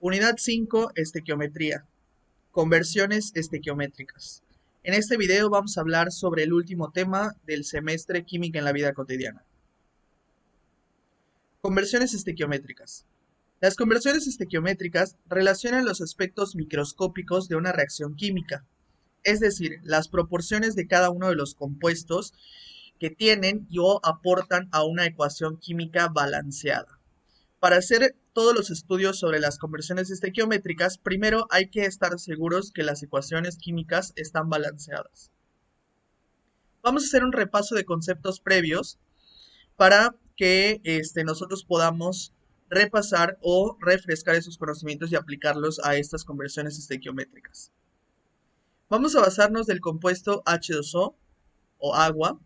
Unidad 5, estequiometría. Conversiones estequiométricas. En este video vamos a hablar sobre el último tema del semestre Química en la vida cotidiana. Conversiones estequiométricas. Las conversiones estequiométricas relacionan los aspectos microscópicos de una reacción química, es decir, las proporciones de cada uno de los compuestos que tienen o aportan a una ecuación química balanceada. Para hacer todos los estudios sobre las conversiones estequiométricas, primero hay que estar seguros que las ecuaciones químicas están balanceadas. Vamos a hacer un repaso de conceptos previos para que nosotros podamos repasar o refrescar esos conocimientos y aplicarlos a estas conversiones estequiométricas. Vamos a basarnos del compuesto H2O o agua.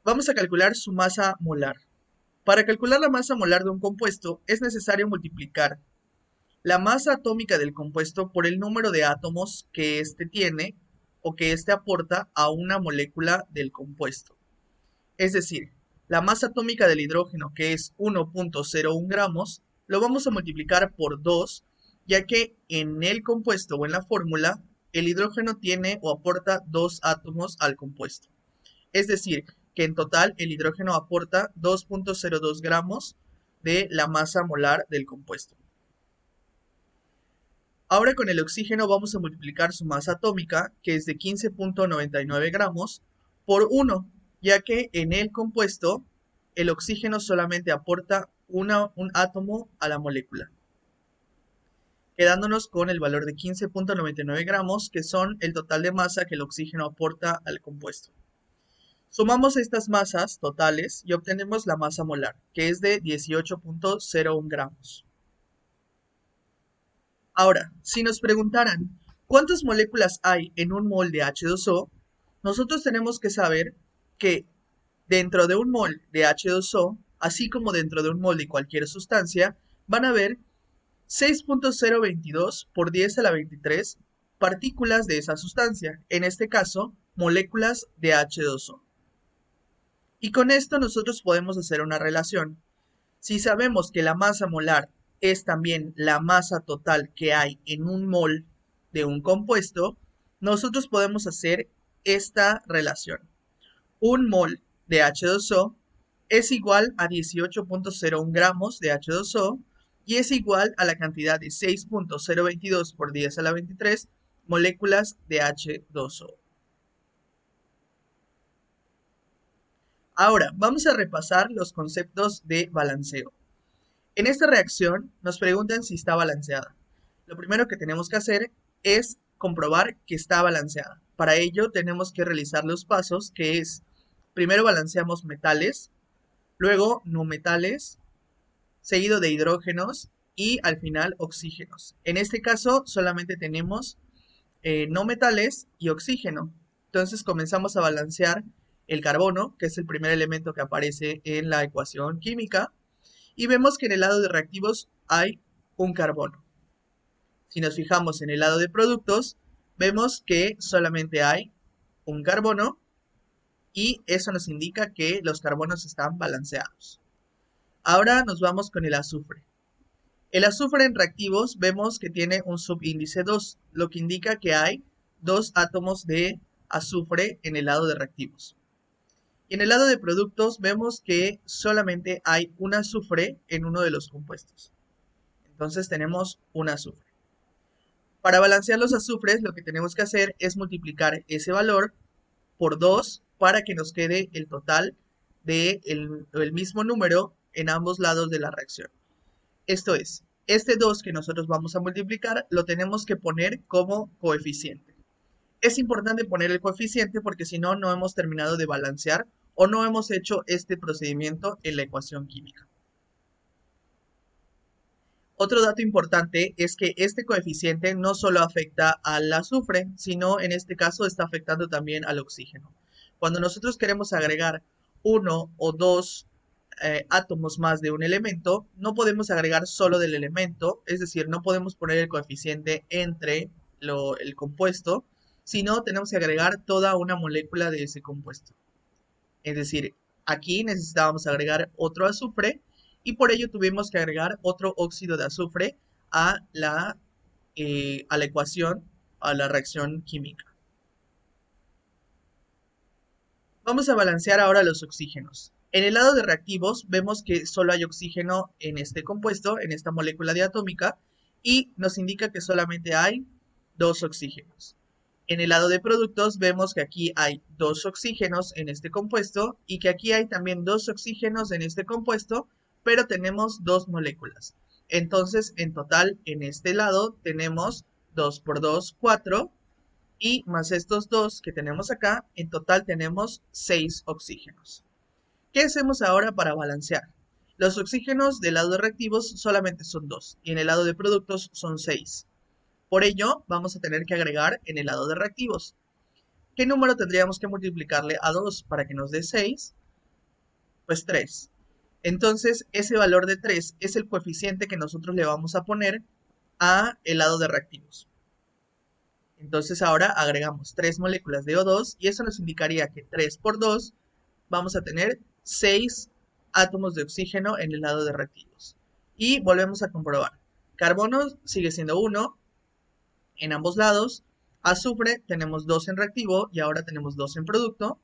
Vamos a calcular su masa molar. Para calcular la masa molar de un compuesto es necesario multiplicar la masa atómica del compuesto por el número de átomos que éste tiene o que éste aporta a una molécula del compuesto. Es decir, la masa atómica del hidrógeno, que es 1.01 gramos, lo vamos a multiplicar por 2, ya que en el compuesto o en la fórmula, el hidrógeno tiene o aporta 2 átomos al compuesto. Es decir, que en total el hidrógeno aporta 2.02 gramos de la masa molar del compuesto. Ahora con el oxígeno vamos a multiplicar su masa atómica, que es de 15.99 gramos, por 1, ya que en el compuesto el oxígeno solamente aporta un átomo a la molécula, quedándonos con el valor de 15.99 gramos, que son el total de masa que el oxígeno aporta al compuesto. Sumamos estas masas totales y obtenemos la masa molar, que es de 18.01 gramos. Ahora, si nos preguntaran cuántas moléculas hay en un mol de H2O, nosotros tenemos que saber que dentro de un mol de H2O, así como dentro de un mol de cualquier sustancia, van a haber 6.022 por 10 a la 23 partículas de esa sustancia, en este caso, moléculas de H2O. Y con esto nosotros podemos hacer una relación. Si sabemos que la masa molar es también la masa total que hay en un mol de un compuesto, nosotros podemos hacer esta relación. Un mol de H2O es igual a 18.01 gramos de H2O y es igual a la cantidad de 6.022 por 10 a la 23 moléculas de H2O. Ahora, vamos a repasar los conceptos de balanceo. En esta reacción nos preguntan si está balanceada. Lo primero que tenemos que hacer es comprobar que está balanceada. Para ello tenemos que realizar los pasos que es, primero balanceamos metales, luego no metales, seguido de hidrógenos y al final oxígenos. En este caso solamente tenemos no metales y oxígeno. Entonces comenzamos a balancear el carbono, que es el primer elemento que aparece en la ecuación química, y vemos que en el lado de reactivos hay un carbono. Si nos fijamos en el lado de productos, vemos que solamente hay un carbono y eso nos indica que los carbonos están balanceados. Ahora nos vamos con el azufre. El azufre en reactivos vemos que tiene un subíndice 2, lo que indica que hay 2 átomos de azufre en el lado de reactivos. Y en el lado de productos vemos que solamente hay un azufre en uno de los compuestos. Entonces tenemos un azufre. Para balancear los azufres lo que tenemos que hacer es multiplicar ese valor por 2 para que nos quede el total del mismo número en ambos lados de la reacción. Esto es, este 2 que nosotros vamos a multiplicar lo tenemos que poner como coeficiente. Es importante poner el coeficiente porque si no, no hemos terminado de balancear o no hemos hecho este procedimiento en la ecuación química. Otro dato importante es que este coeficiente no solo afecta al azufre, sino en este caso está afectando también al oxígeno. Cuando nosotros queremos agregar uno o dos átomos más de un elemento, no podemos agregar solo del elemento, es decir, no podemos poner el coeficiente entre el compuesto, sino tenemos que agregar toda una molécula de ese compuesto. Es decir, aquí necesitábamos agregar otro azufre y por ello tuvimos que agregar otro óxido de azufre a la ecuación, a la reacción química. Vamos a balancear ahora los oxígenos. En el lado de reactivos vemos que solo hay oxígeno en este compuesto, en esta molécula diatómica, y nos indica que solamente hay dos oxígenos. En el lado de productos vemos que aquí hay dos oxígenos en este compuesto y que aquí hay también dos oxígenos en este compuesto, pero tenemos dos moléculas. Entonces, en total, en este lado tenemos 2 por 2, 4, y más estos dos que tenemos acá, en total tenemos 6 oxígenos. ¿Qué hacemos ahora para balancear? Los oxígenos del lado de reactivos solamente son 2 y en el lado de productos son 6. Por ello, vamos a tener que agregar en el lado de reactivos. ¿Qué número tendríamos que multiplicarle a 2 para que nos dé 6? Pues 3. Entonces, ese valor de 3 es el coeficiente que nosotros le vamos a poner a el lado de reactivos. Entonces ahora agregamos 3 moléculas de O2 y eso nos indicaría que 3 por 2 vamos a tener 6 átomos de oxígeno en el lado de reactivos. Y volvemos a comprobar. Carbono sigue siendo 1 en ambos lados. Azufre tenemos 2 en reactivo y ahora tenemos 2 en producto.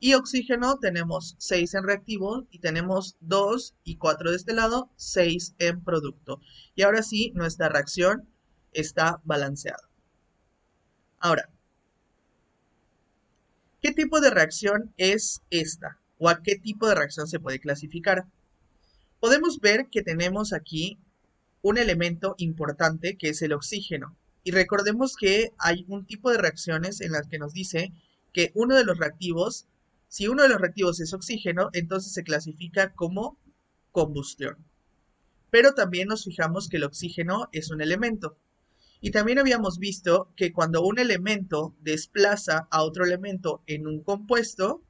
Y oxígeno tenemos 6 en reactivo y tenemos 2 y 4 de este lado, 6 en producto. Y ahora sí, nuestra reacción está balanceada. Ahora, ¿qué tipo de reacción es esta? ¿O a qué tipo de reacción se puede clasificar? Podemos ver que tenemos aquí un elemento importante que es el oxígeno. Y recordemos que hay un tipo de reacciones en las que nos dice que uno de los reactivos, si uno de los reactivos es oxígeno, entonces se clasifica como combustión. Pero también nos fijamos que el oxígeno es un elemento. Y también habíamos visto que cuando un elemento desplaza a otro elemento en un compuesto,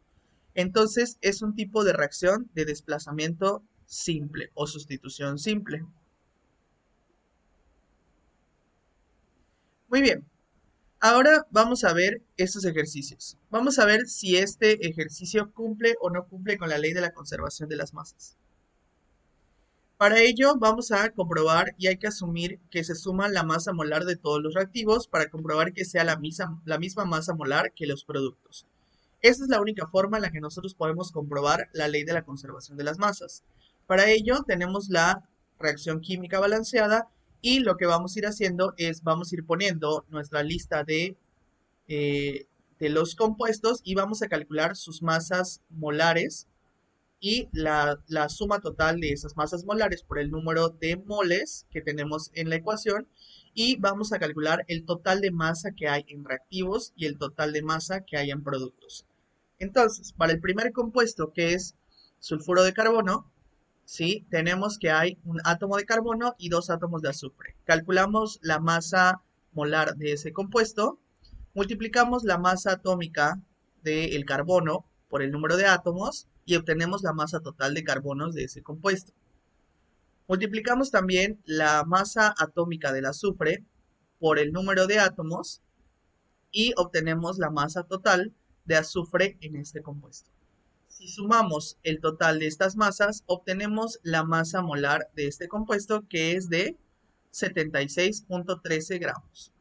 entonces es un tipo de reacción de desplazamiento simple o sustitución simple. Muy bien, ahora vamos a ver estos ejercicios. Vamos a ver si este ejercicio cumple o no cumple con la ley de la conservación de las masas. Para ello vamos a comprobar y hay que asumir que se suma la masa molar de todos los reactivos para comprobar que sea la misma masa molar que los productos. Esa es la única forma en la que nosotros podemos comprobar la ley de la conservación de las masas. Para ello tenemos la reacción química balanceada y lo que vamos a ir haciendo es vamos a ir poniendo nuestra lista de los compuestos y vamos a calcular sus masas molares y la suma total de esas masas molares por el número de moles que tenemos en la ecuación y vamos a calcular el total de masa que hay en reactivos y el total de masa que hay en productos. Entonces, para el primer compuesto que es sulfuro de carbono, ¿sí? Tenemos que hay un átomo de carbono y dos átomos de azufre. Calculamos la masa molar de ese compuesto, multiplicamos la masa atómica del carbono por el número de átomos y obtenemos la masa total de carbonos de ese compuesto. Multiplicamos también la masa atómica del azufre por el número de átomos y obtenemos la masa total de azufre en este compuesto. Si sumamos el total de estas masas, obtenemos la masa molar de este compuesto que es de 76.13 gramos.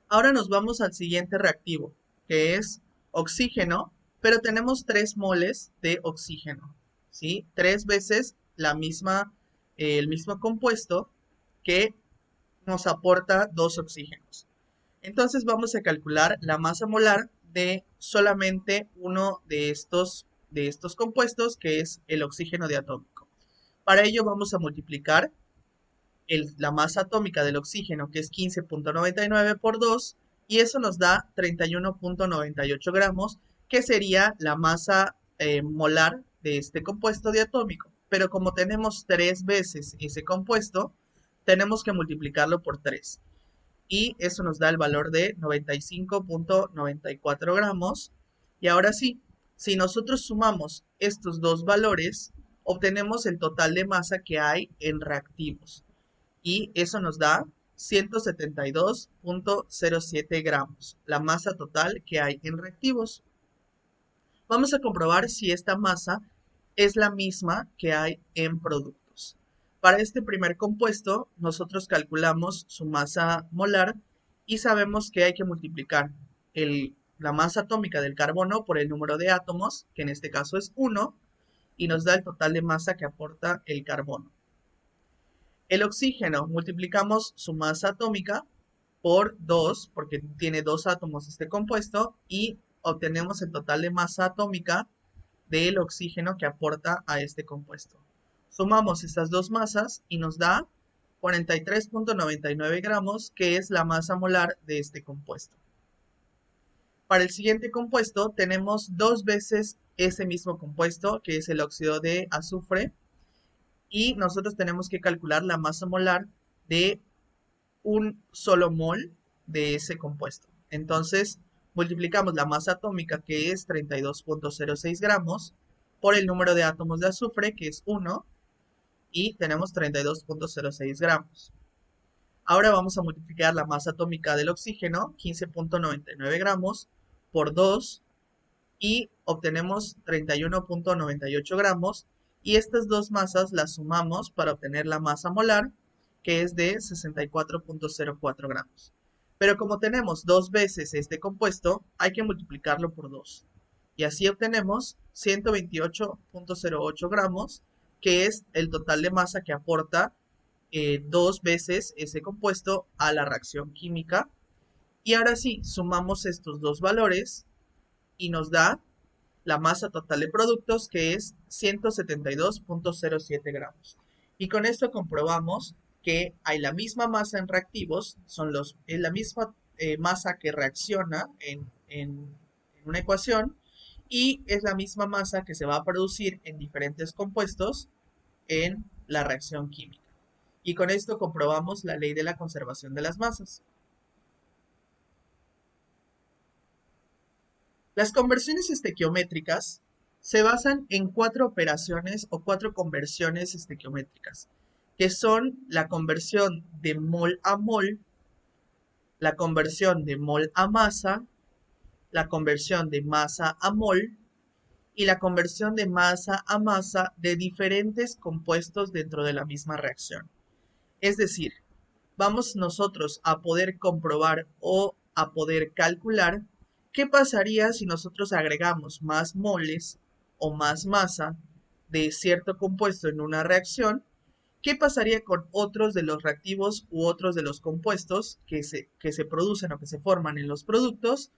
Ahora nos vamos al siguiente reactivo, que es oxígeno, pero tenemos 3 moles de oxígeno, ¿sí? 3 veces el mismo compuesto que nos aporta 2 oxígenos. Entonces vamos a calcular la masa molar de solamente uno de estos compuestos, que es el oxígeno diatómico. Para ello vamos a multiplicar la masa atómica del oxígeno, que es 15.99 por 2, y eso nos da 31.98 gramos, que sería la masa molar de este compuesto diatómico. Pero como tenemos 3 veces ese compuesto, tenemos que multiplicarlo por 3 y eso nos da el valor de 95.94 gramos. Y ahora sí, si nosotros sumamos estos dos valores, obtenemos el total de masa que hay en reactivos. Y eso nos da 172.07 gramos, la masa total que hay en reactivos. Vamos a comprobar si esta masa es la misma que hay en productos. Para este primer compuesto, nosotros calculamos su masa molar y sabemos que hay que multiplicar la masa atómica del carbono por el número de átomos, que en este caso es 1, y nos da el total de masa que aporta el carbono. El oxígeno, multiplicamos su masa atómica por 2, porque tiene 2 átomos este compuesto, y obtenemos el total de masa atómica del oxígeno que aporta a este compuesto. Sumamos estas dos masas y nos da 43.99 gramos, que es la masa molar de este compuesto. Para el siguiente compuesto tenemos dos veces ese mismo compuesto, que es el óxido de azufre, y nosotros tenemos que calcular la masa molar de un solo mol de ese compuesto. Entonces, multiplicamos la masa atómica, que es 32.06 gramos, por el número de átomos de azufre, que es 1, y tenemos 32.06 gramos. Ahora vamos a multiplicar la masa atómica del oxígeno, 15.99 gramos, por 2, y obtenemos 31.98 gramos, y estas dos masas las sumamos para obtener la masa molar, que es de 64.04 gramos. Pero como tenemos dos veces este compuesto, hay que multiplicarlo por 2. Y así obtenemos 128.08 gramos, que es el total de masa que aporta dos veces ese compuesto a la reacción química. Y ahora sí, sumamos estos dos valores y nos da la masa total de productos, que es 172.07 gramos. Y con esto comprobamos que hay la misma masa en reactivos, es la misma masa que reacciona en una ecuación, y es la misma masa que se va a producir en diferentes compuestos en la reacción química. Y con esto comprobamos la ley de la conservación de las masas. Las conversiones estequiométricas se basan en cuatro operaciones o cuatro conversiones estequiométricas, que son la conversión de mol a mol, la conversión de mol a masa, la conversión de masa a mol y la conversión de masa a masa de diferentes compuestos dentro de la misma reacción. Es decir, vamos nosotros a poder comprobar o a poder calcular qué pasaría si nosotros agregamos más moles o más masa de cierto compuesto en una reacción, qué pasaría con otros de los reactivos u otros de los compuestos que se producen o que se forman en los productos,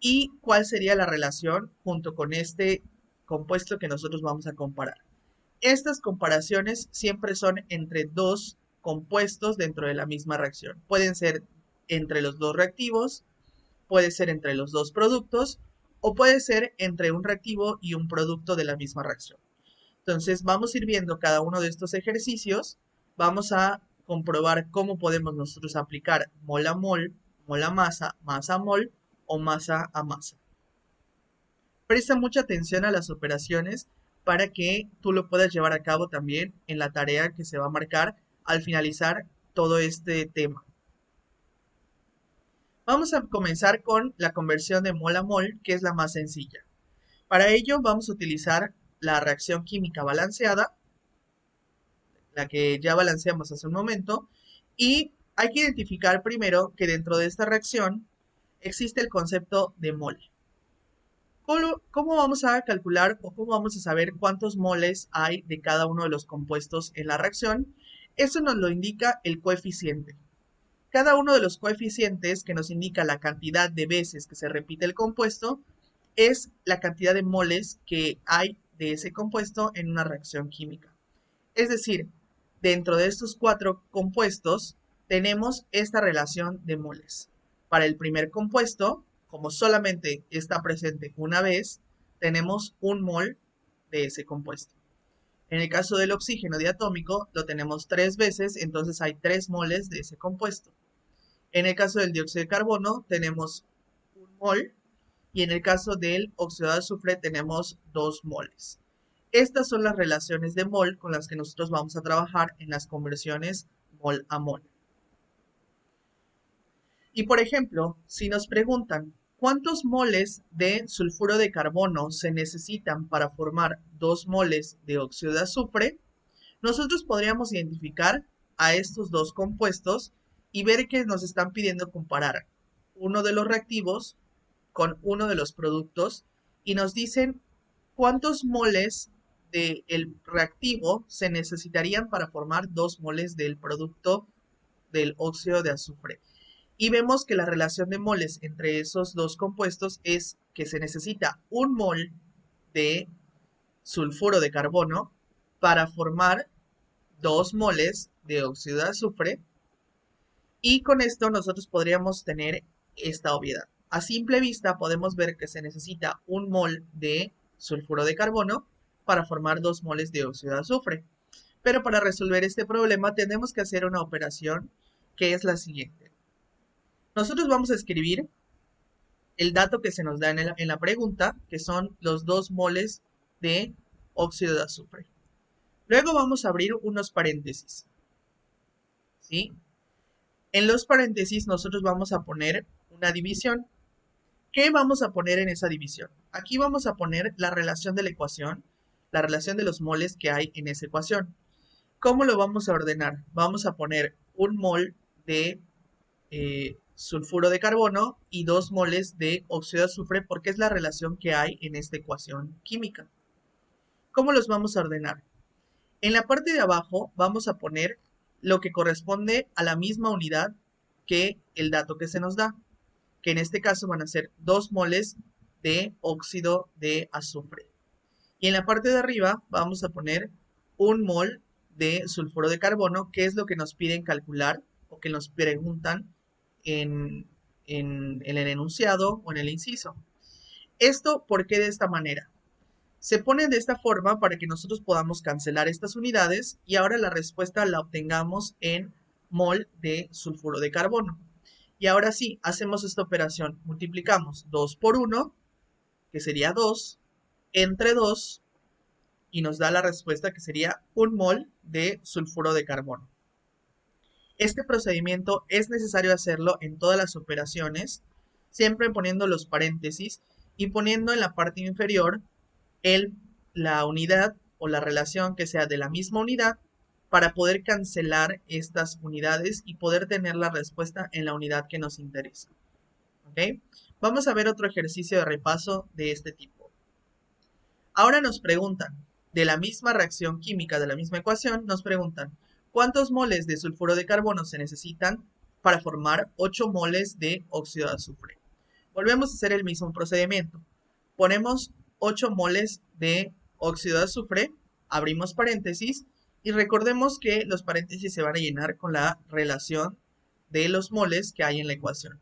y cuál sería la relación junto con este compuesto que nosotros vamos a comparar. Estas comparaciones siempre son entre dos compuestos dentro de la misma reacción. Pueden ser entre los dos reactivos, puede ser entre los dos productos, o puede ser entre un reactivo y un producto de la misma reacción. Entonces vamos a ir viendo cada uno de estos ejercicios. Vamos a comprobar cómo podemos nosotros aplicar mol a mol, mol a masa, masa a mol o masa a masa. Presta mucha atención a las operaciones para que tú lo puedas llevar a cabo también en la tarea que se va a marcar al finalizar todo este tema. Vamos a comenzar con la conversión de mol a mol, que es la más sencilla. Para ello vamos a utilizar la reacción química balanceada, la que ya balanceamos hace un momento, y hay que identificar primero que dentro de esta reacción existe el concepto de mol. ¿Cómo vamos a calcular o cómo vamos a saber cuántos moles hay de cada uno de los compuestos en la reacción? Eso nos lo indica el coeficiente. Cada uno de los coeficientes que nos indica la cantidad de veces que se repite el compuesto es la cantidad de moles que hay de ese compuesto en una reacción química. Es decir, dentro de estos cuatro compuestos tenemos esta relación de moles. Para el primer compuesto, como solamente está presente una vez, tenemos un mol de ese compuesto. En el caso del oxígeno diatómico, lo tenemos 3 veces, entonces hay 3 moles de ese compuesto. En el caso del dióxido de carbono, tenemos un mol, y en el caso del óxido de azufre, tenemos 2 moles. Estas son las relaciones de mol con las que nosotros vamos a trabajar en las conversiones mol a mol. Y por ejemplo, si nos preguntan cuántos moles de sulfuro de carbono se necesitan para formar 2 moles de óxido de azufre, Nosotros podríamos identificar a estos dos compuestos y ver que nos están pidiendo comparar uno de los reactivos con uno de los productos y nos dicen cuántos moles del reactivo se necesitarían para formar 2 moles del producto del óxido de azufre. Y vemos que la relación de moles entre esos dos compuestos es que se necesita 1 mol de sulfuro de carbono para formar 2 moles de óxido de azufre, y con esto nosotros podríamos tener esta obviedad. A simple vista podemos ver que se necesita 1 mol de sulfuro de carbono para formar 2 moles de óxido de azufre. Pero para resolver este problema tenemos que hacer una operación que es la siguiente. Nosotros vamos a escribir el dato que se nos da en la pregunta, que son los 2 moles de óxido de azufre. Luego vamos a abrir unos paréntesis, ¿sí? En los paréntesis nosotros vamos a poner una división. ¿Qué vamos a poner en esa división? Aquí vamos a poner la relación de la ecuación, la relación de los moles que hay en esa ecuación. ¿Cómo lo vamos a ordenar? Vamos a poner 1 mol de sulfuro de carbono y 2 moles de óxido de azufre porque es la relación que hay en esta ecuación química. ¿Cómo los vamos a ordenar? En la parte de abajo vamos a poner lo que corresponde a la misma unidad que el dato que se nos da, que en este caso van a ser 2 moles de óxido de azufre. Y en la parte de arriba vamos a poner 1 mol de sulfuro de carbono, que es lo que nos piden calcular o que nos preguntan en el enunciado o en el inciso. ¿Esto por qué de esta manera? Se pone de esta forma para que nosotros podamos cancelar estas unidades y ahora la respuesta la obtengamos en mol de sulfuro de carbono. Y ahora sí, hacemos esta operación. Multiplicamos 2 por 1, que sería 2, entre 2, y nos da la respuesta que sería 1 mol de sulfuro de carbono. Este procedimiento es necesario hacerlo en todas las operaciones, siempre poniendo los paréntesis y poniendo en la parte inferior la unidad o la relación que sea de la misma unidad para poder cancelar estas unidades y poder tener la respuesta en la unidad que nos interesa. ¿Ok? Vamos a ver otro ejercicio de repaso de este tipo. Ahora nos preguntan, de la misma reacción química, de la misma ecuación, nos preguntan, ¿cuántos moles de sulfuro de carbono se necesitan para formar 8 moles de óxido de azufre? Volvemos a hacer el mismo procedimiento. Ponemos 8 moles de óxido de azufre, abrimos paréntesis y recordemos que los paréntesis se van a llenar con la relación de los moles que hay en la ecuación.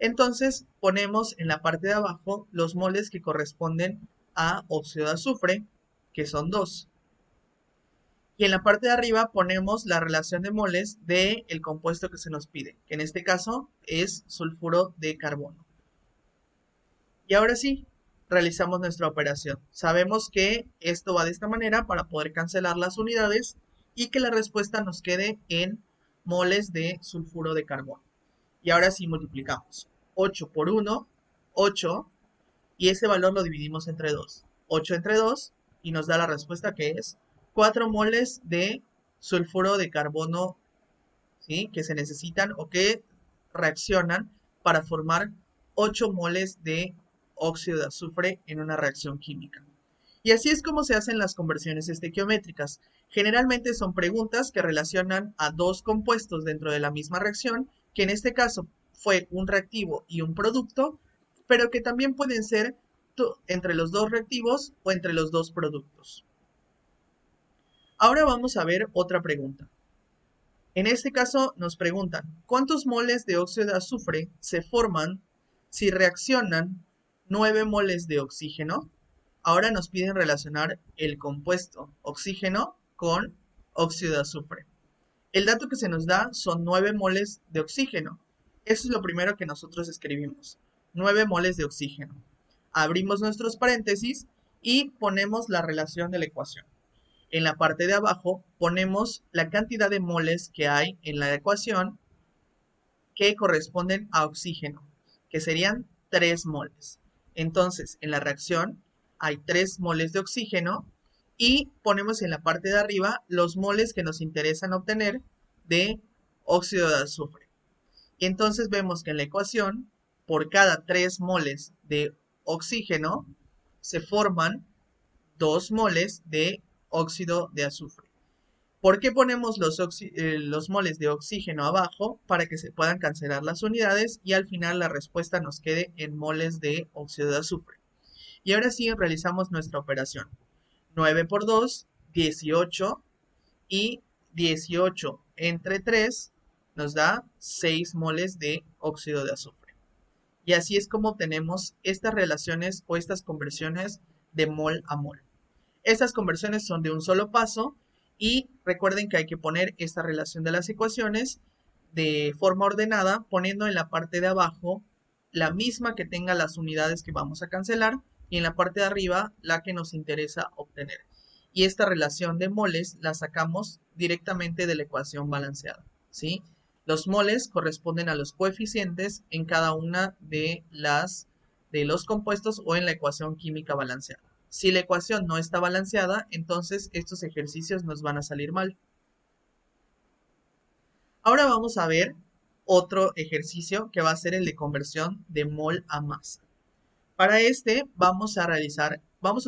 Entonces ponemos en la parte de abajo los moles que corresponden a óxido de azufre, que son 2. Y en la parte de arriba ponemos la relación de moles del compuesto que se nos pide, que en este caso es sulfuro de carbono. Y ahora sí, realizamos nuestra operación. Sabemos que esto va de esta manera para poder cancelar las unidades y que la respuesta nos quede en moles de sulfuro de carbono. Y ahora sí multiplicamos. 8 por 1, 8, y ese valor lo dividimos entre 2. 8 entre 2 y nos da la respuesta que es 4 moles de sulfuro de carbono, ¿sí?, que se necesitan o que reaccionan para formar 8 moles de óxido de azufre en una reacción química. Y así es como se hacen las conversiones estequiométricas. Generalmente son preguntas que relacionan a dos compuestos dentro de la misma reacción, que en este caso fue un reactivo y un producto, pero que también pueden ser entre los dos reactivos o entre los dos productos. Ahora vamos a ver otra pregunta. En este caso nos preguntan, ¿cuántos moles de óxido de azufre se forman si reaccionan 9 moles de oxígeno? Ahora nos piden relacionar el compuesto oxígeno con óxido de azufre. El dato que se nos da son 9 moles de oxígeno. Eso es lo primero que nosotros escribimos. 9 moles de oxígeno. Abrimos nuestros paréntesis y ponemos la relación de la ecuación. En la parte de abajo ponemos la cantidad de moles que hay en la ecuación que corresponden a oxígeno, que serían 3 moles. Entonces, en la reacción hay 3 moles de oxígeno y ponemos en la parte de arriba los moles que nos interesan obtener de óxido de azufre. Y entonces vemos que en la ecuación, por cada 3 moles de oxígeno, se forman 2 moles de óxido de azufre. ¿Por qué ponemos los moles de oxígeno abajo? Para que se puedan cancelar las unidades y al final la respuesta nos quede en moles de óxido de azufre. Y ahora sí realizamos nuestra operación. 9 por 2, 18 y 18 entre 3 nos da 6 moles de óxido de azufre. Y así es como obtenemos estas relaciones o estas conversiones de mol a mol. Estas conversiones son de un solo paso y recuerden que hay que poner esta relación de las ecuaciones de forma ordenada, poniendo en la parte de abajo la misma que tenga las unidades que vamos a cancelar y en la parte de arriba la que nos interesa obtener. Y esta relación de moles la sacamos directamente de la ecuación balanceada, ¿sí? Los moles corresponden a los coeficientes en cada una de los compuestos o en la ecuación química balanceada. Si la ecuación no está balanceada, entonces estos ejercicios nos van a salir mal. Ahora vamos a ver otro ejercicio que va a ser el de conversión de mol a masa. Para este vamos a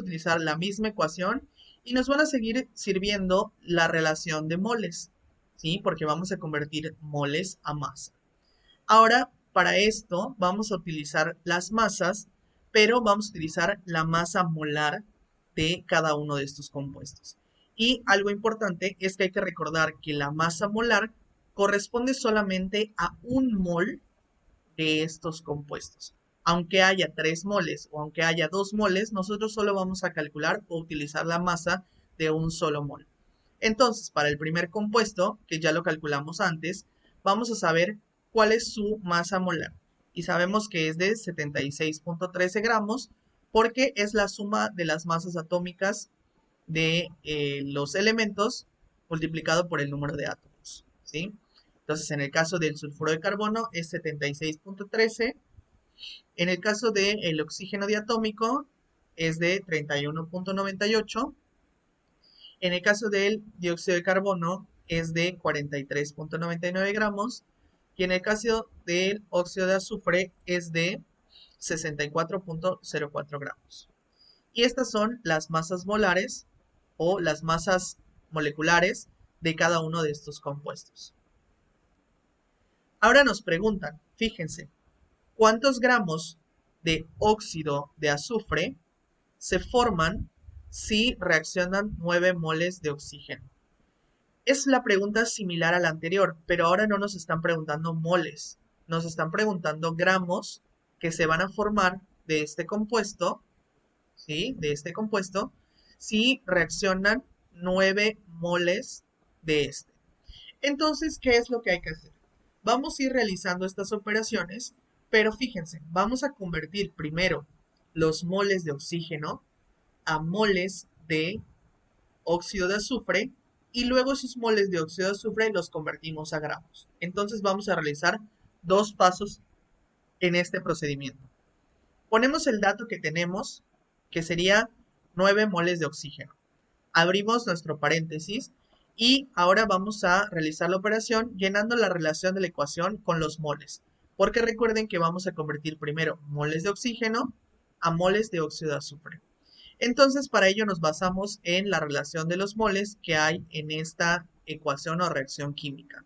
utilizar la misma ecuación y nos van a seguir sirviendo la relación de moles, ¿sí? Porque vamos a convertir moles a masa. Ahora, para esto vamos a utilizar las masas, pero vamos a utilizar la masa molar de cada uno de estos compuestos. Y algo importante es que hay que recordar que la masa molar corresponde solamente a un mol de estos compuestos. Aunque haya 3 moles o aunque haya 2 moles, nosotros solo vamos a calcular o utilizar la masa de un solo mol. Entonces, para el primer compuesto, que ya lo calculamos antes, vamos a saber cuál es su masa molar. Y sabemos que es de 76.13 gramos porque es la suma de las masas atómicas de los elementos multiplicado por el número de átomos, ¿sí? Entonces, en el caso del sulfuro de carbono es 76.13. En el caso del oxígeno diatómico es de 31.98. En el caso del dióxido de carbono es de 43.99 gramos. Y en el caso del óxido de azufre es de 64.04 gramos. Y estas son las masas molares o las masas moleculares de cada uno de estos compuestos. Ahora nos preguntan, fíjense, ¿cuántos gramos de óxido de azufre se forman si reaccionan 9 moles de oxígeno? Es la pregunta similar a la anterior, pero ahora no nos están preguntando moles, nos están preguntando gramos que se van a formar de este compuesto, ¿sí? De este compuesto, si reaccionan 9 moles de este. Entonces, ¿qué es lo que hay que hacer? Vamos a ir realizando estas operaciones, pero fíjense, vamos a convertir primero los moles de oxígeno a moles de óxido de azufre y luego esos moles de óxido de azufre los convertimos a gramos. Entonces vamos a realizar 2 pasos en este procedimiento. Ponemos el dato que tenemos, que sería 9 moles de oxígeno. Abrimos nuestro paréntesis y ahora vamos a realizar la operación llenando la relación de la ecuación con los moles. Porque recuerden que vamos a convertir primero moles de oxígeno a moles de óxido de azufre. Entonces, para ello nos basamos en la relación de los moles que hay en esta ecuación o reacción química.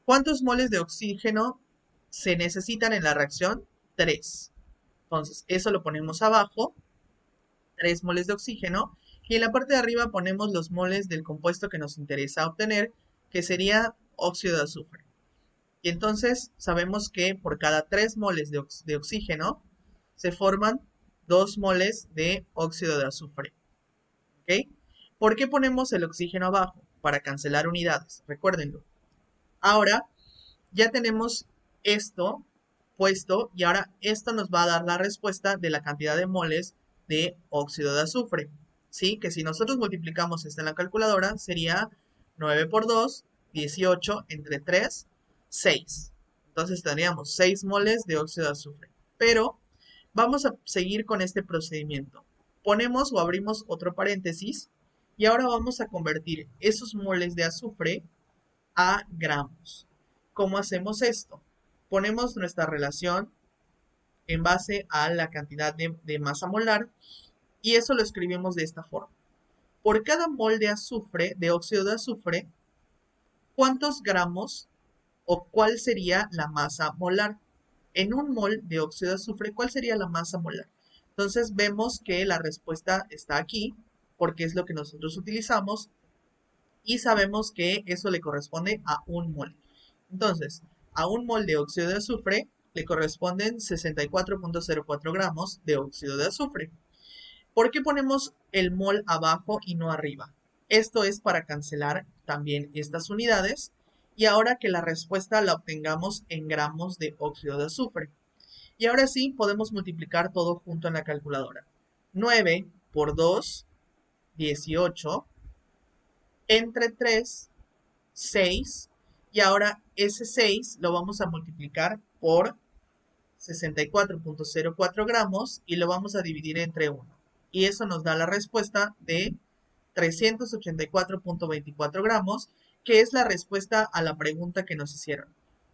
¿Cuántos moles de oxígeno se necesitan en la reacción? 3. Entonces, eso lo ponemos abajo, 3 moles de oxígeno, y en la parte de arriba ponemos los moles del compuesto que nos interesa obtener, que sería óxido de azufre. Y entonces sabemos que por cada 3 moles de oxígeno se forman 2 moles de óxido de azufre. ¿Ok? ¿Por qué ponemos el oxígeno abajo? Para cancelar unidades, recuérdenlo. Ahora ya tenemos esto puesto y ahora esto nos va a dar la respuesta de la cantidad de moles de óxido de azufre. ¿Sí? Que si nosotros multiplicamos esto en la calculadora sería 9 por 2, 18 entre 3, 6. Entonces tendríamos 6 moles de óxido de azufre. Pero vamos a seguir con este procedimiento. Ponemos o abrimos otro paréntesis Y ahora vamos a convertir esos moles de azufre a gramos. ¿Cómo hacemos esto? Ponemos nuestra relación en base a la cantidad de masa molar y eso lo escribimos de esta forma. Por cada mol de azufre, de óxido de azufre, ¿cuántos gramos o cuál sería la masa molar? En un mol de óxido de azufre, ¿cuál sería la masa molar? Entonces vemos que la respuesta está aquí, porque es lo que nosotros utilizamos, y sabemos que eso le corresponde a un mol. Entonces, a un mol de óxido de azufre le corresponden 64.04 gramos de óxido de azufre. ¿Por qué ponemos el mol abajo y no arriba? Esto es para cancelar también estas unidades y ahora que la respuesta la obtengamos en gramos de óxido de azufre. Y ahora sí podemos multiplicar todo junto en la calculadora. 9 por 2, 18, entre 3, 6, y ahora ese 6 lo vamos a multiplicar por 64.04 gramos y lo vamos a dividir entre 1. Y eso nos da la respuesta de 384.24 gramos, que es la respuesta a la pregunta que nos hicieron.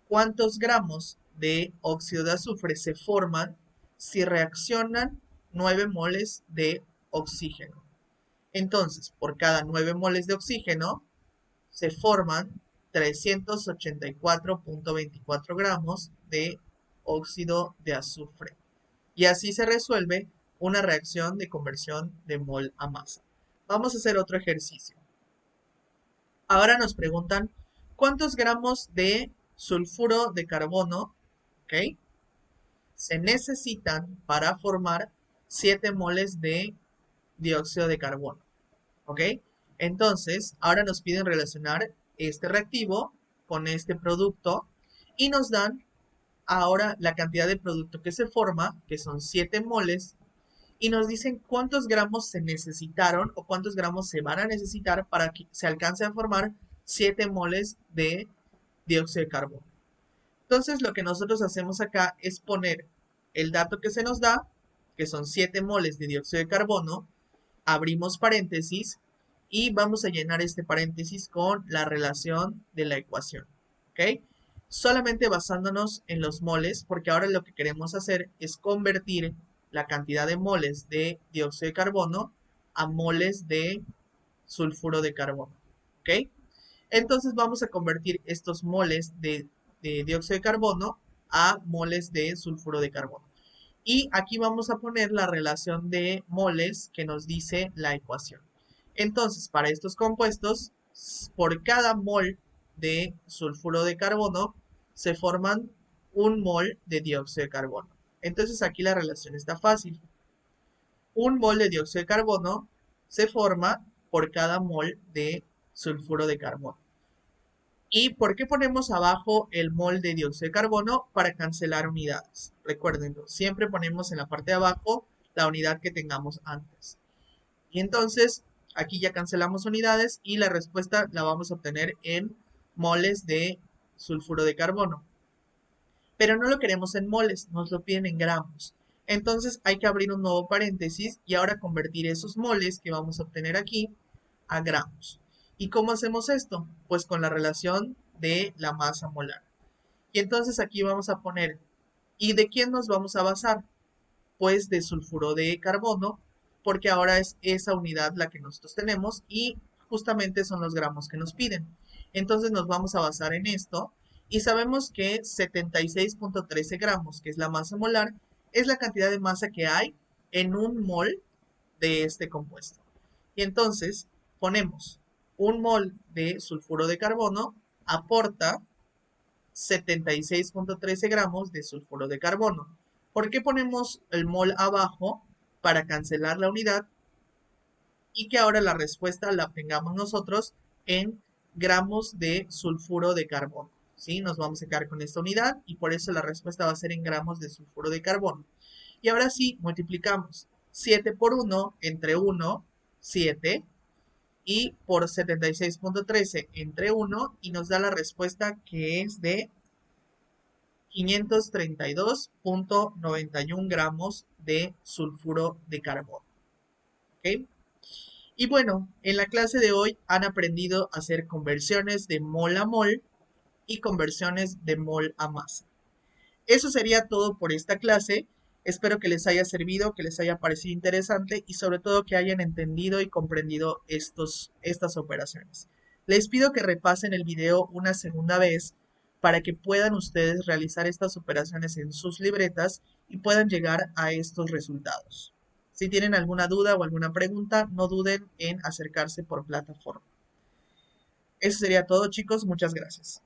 ¿Cuántos gramos de óxido de azufre se forman si reaccionan 9 moles de oxígeno? Entonces, por cada 9 moles de oxígeno se forman 384.24 gramos de óxido de azufre. Y así se resuelve una reacción de conversión de mol a masa. Vamos a hacer otro ejercicio. Ahora nos preguntan cuántos gramos de sulfuro de carbono, ¿ok?, se necesitan para formar 7 moles de dióxido de carbono, ¿ok? Entonces, ahora nos piden relacionar este reactivo con este producto y nos dan ahora la cantidad de producto que se forma, que son 7 moles, y nos dicen cuántos gramos se necesitaron o cuántos gramos se van a necesitar para que se alcance a formar 7 moles de dióxido de carbono. Entonces, lo que nosotros hacemos acá es poner el dato que se nos da, que son 7 moles de dióxido de carbono, abrimos paréntesis y vamos a llenar este paréntesis con la relación de la ecuación, ¿ok? Solamente basándonos en los moles, porque ahora lo que queremos hacer es convertir la cantidad de moles de dióxido de carbono a moles de sulfuro de carbono, ¿ok? Entonces vamos a convertir estos moles de dióxido de carbono a moles de sulfuro de carbono. Y aquí vamos a poner la relación de moles que nos dice la ecuación. Entonces, para estos compuestos, por cada mol de sulfuro de carbono, se forman un mol de dióxido de carbono. Entonces, aquí la relación está fácil. Un mol de dióxido de carbono se forma por cada mol de sulfuro de carbono. ¿Y por qué ponemos abajo el mol de dióxido de carbono? Para cancelar unidades. Recuérdenlo, siempre ponemos en la parte de abajo la unidad que tengamos antes. Y entonces, aquí ya cancelamos unidades y la respuesta la vamos a obtener en moles de sulfuro de carbono. Pero no lo queremos en moles, nos lo piden en gramos. Entonces hay que abrir un nuevo paréntesis y ahora convertir esos moles que vamos a obtener aquí a gramos. ¿Y cómo hacemos esto? Pues con la relación de la masa molar. Y entonces aquí vamos a poner, ¿y de quién nos vamos a basar? Pues de sulfuro de carbono, porque ahora es esa unidad la que nosotros tenemos y justamente son los gramos que nos piden. Entonces nos vamos a basar en esto y sabemos que 76.13 gramos, que es la masa molar, es la cantidad de masa que hay en un mol de este compuesto. Y entonces ponemos un mol de sulfuro de carbono aporta 76.13 gramos de sulfuro de carbono. ¿Por qué ponemos el mol abajo? Para cancelar la unidad y que ahora la respuesta la obtengamos nosotros en gramos de sulfuro de carbono. ¿Sí? Nos vamos a quedar con esta unidad y por eso la respuesta va a ser en gramos de sulfuro de carbono. Y ahora sí, multiplicamos 7 por 1 entre 1, 7, y por 76.13 entre 1 y nos da la respuesta que es de 532.91 gramos de sulfuro de carbono. ¿Ok? Y bueno, en la clase de hoy han aprendido a hacer conversiones de mol a mol y conversiones de mol a masa. Eso sería todo por esta clase. Espero que les haya servido, que les haya parecido interesante y sobre todo que hayan entendido y comprendido estas operaciones. Les pido que repasen el video una segunda vez para que puedan ustedes realizar estas operaciones en sus libretas y puedan llegar a estos resultados. Si tienen alguna duda o alguna pregunta, no duden en acercarse por plataforma. Eso sería todo, chicos. Muchas gracias.